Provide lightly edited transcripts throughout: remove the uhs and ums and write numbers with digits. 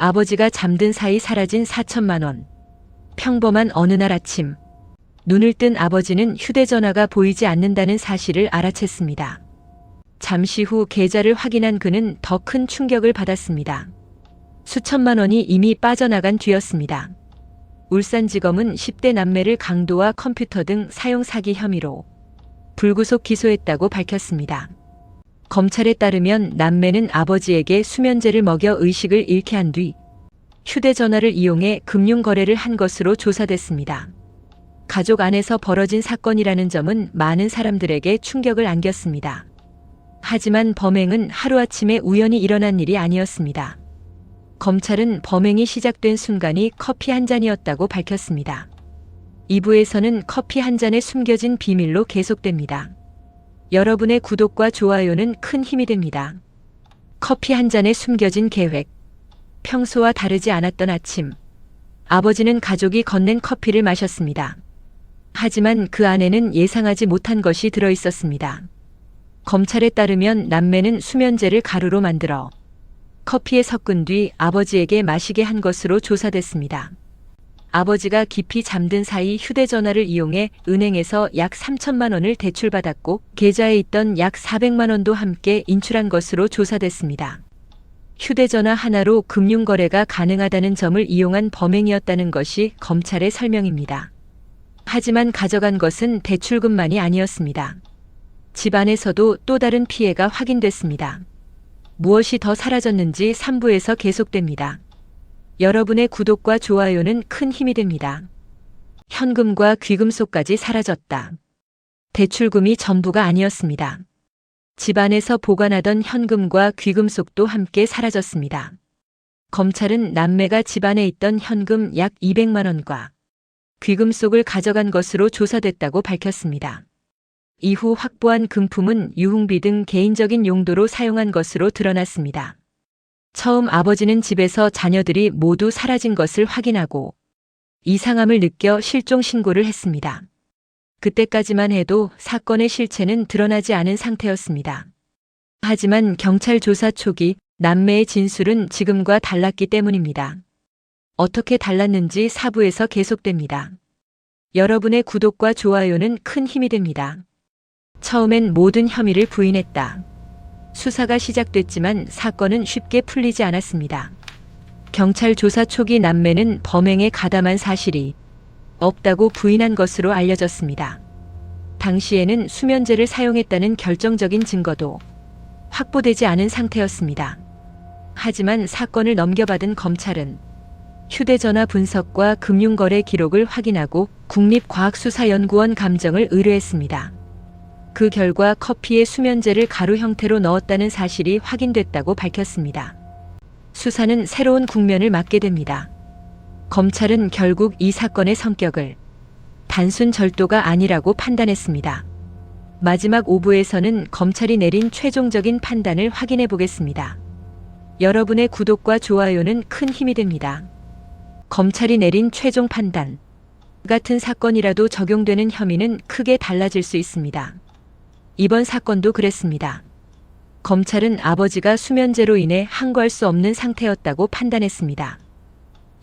아버지가 잠든 사이 사라진 4천만 원. 평범한 어느 날 아침, 눈을 뜬 아버지는 휴대전화가 보이지 않는다는 사실을 알아챘습니다. 잠시 후 계좌를 확인한 그는 더 큰 충격을 받았습니다. 수천만 원이 이미 빠져나간 뒤였습니다. 울산지검은 10대 남매를 강도와 컴퓨터 등 사용 사기 혐의로 불구속 기소했다고 밝혔습니다. 검찰에 따르면 남매는 아버지에게 수면제를 먹여 의식을 잃게 한 뒤 휴대전화를 이용해 금융거래를 한 것으로 조사됐습니다. 가족 안에서 벌어진 사건이라는 점은 많은 사람들에게 충격을 안겼습니다. 하지만 범행은 하루아침에 우연히 일어난 일이 아니었습니다. 검찰은 범행이 시작된 순간이 커피 한 잔이었다고 밝혔습니다. 2부에서는 커피 한 잔에 숨겨진 비밀로 계속됩니다. 여러분의 구독과 좋아요는 큰 힘이 됩니다. 커피 한 잔에 숨겨진 계획. 평소와 다르지 않았던 아침. 아버지는 가족이 건넨 커피를 마셨습니다. 하지만 그 안에는 예상하지 못한 것이 들어 있었습니다. 검찰에 따르면 남매는 수면제를 가루로 만들어 커피에 섞은 뒤 아버지에게 마시게 한 것으로 조사됐습니다. 아버지가 깊이 잠든 사이 휴대전화를 이용해 은행에서 약 3천만 원을 대출받았고 계좌에 있던 약 400만 원도 함께 인출한 것으로 조사됐습니다. 휴대전화 하나로 금융거래가 가능하다는 점을 이용한 범행이었다는 것이 검찰의 설명입니다. 하지만 가져간 것은 대출금만이 아니었습니다. 집안에서도 또 다른 피해가 확인됐습니다. 무엇이 더 사라졌는지 3부에서 계속됩니다. 여러분의 구독과 좋아요는 큰 힘이 됩니다. 현금과 귀금속까지 사라졌다. 대출금이 전부가 아니었습니다. 집안에서 보관하던 현금과 귀금속도 함께 사라졌습니다. 검찰은 남매가 집안에 있던 현금 약 200만 원과 귀금속을 가져간 것으로 조사됐다고 밝혔습니다. 이후 확보한 금품은 유흥비 등 개인적인 용도로 사용한 것으로 드러났습니다. 처음 아버지는 집에서 자녀들이 모두 사라진 것을 확인하고 이상함을 느껴 실종 신고를 했습니다. 그때까지만 해도 사건의 실체는 드러나지 않은 상태였습니다. 하지만 경찰 조사 초기 남매의 진술은 지금과 달랐기 때문입니다. 어떻게 달랐는지 4부에서 계속됩니다. 여러분의 구독과 좋아요는 큰 힘이 됩니다. 처음엔 모든 혐의를 부인했다. 수사가 시작됐지만 사건은 쉽게 풀리지 않았습니다. 경찰 조사 초기 남매는 범행에 가담한 사실이 없다고 부인한 것으로 알려졌습니다. 당시에는 수면제를 사용했다는 결정적인 증거도 확보되지 않은 상태였습니다. 하지만 사건을 넘겨받은 검찰은 휴대전화 분석과 금융거래 기록을 확인하고 국립과학수사연구원 감정을 의뢰했습니다. 그 결과 커피에 수면제를 가루 형태로 넣었다는 사실이 확인됐다고 밝혔습니다. 수사는 새로운 국면을 맞게 됩니다. 검찰은 결국 이 사건의 성격을 단순 절도가 아니라고 판단했습니다. 마지막 5부에서는 검찰이 내린 최종적인 판단을 확인해 보겠습니다. 여러분의 구독과 좋아요는 큰 힘이 됩니다. 검찰이 내린 최종 판단. 같은 사건이라도 적용되는 혐의는 크게 달라질 수 있습니다. 이번 사건도 그랬습니다. 검찰은 아버지가 수면제로 인해 항거할 수 없는 상태였다고 판단했습니다.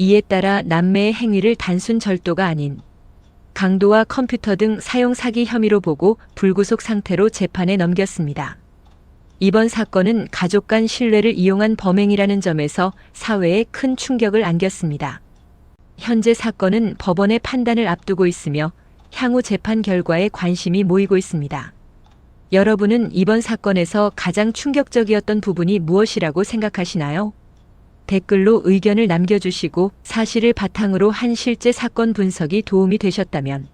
이에 따라 남매의 행위를 단순 절도가 아닌 강도와 컴퓨터 등 사용 사기 혐의로 보고 불구속 상태로 재판에 넘겼습니다. 이번 사건은 가족 간 신뢰를 이용한 범행이라는 점에서 사회에 큰 충격을 안겼습니다. 현재 사건은 법원의 판단을 앞두고 있으며 향후 재판 결과에 관심이 모이고 있습니다. 여러분은 이번 사건에서 가장 충격적이었던 부분이 무엇이라고 생각하시나요? 댓글로 의견을 남겨주시고 사실을 바탕으로 한 실제 사건 분석이 도움이 되셨다면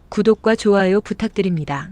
구독과 좋아요 부탁드립니다.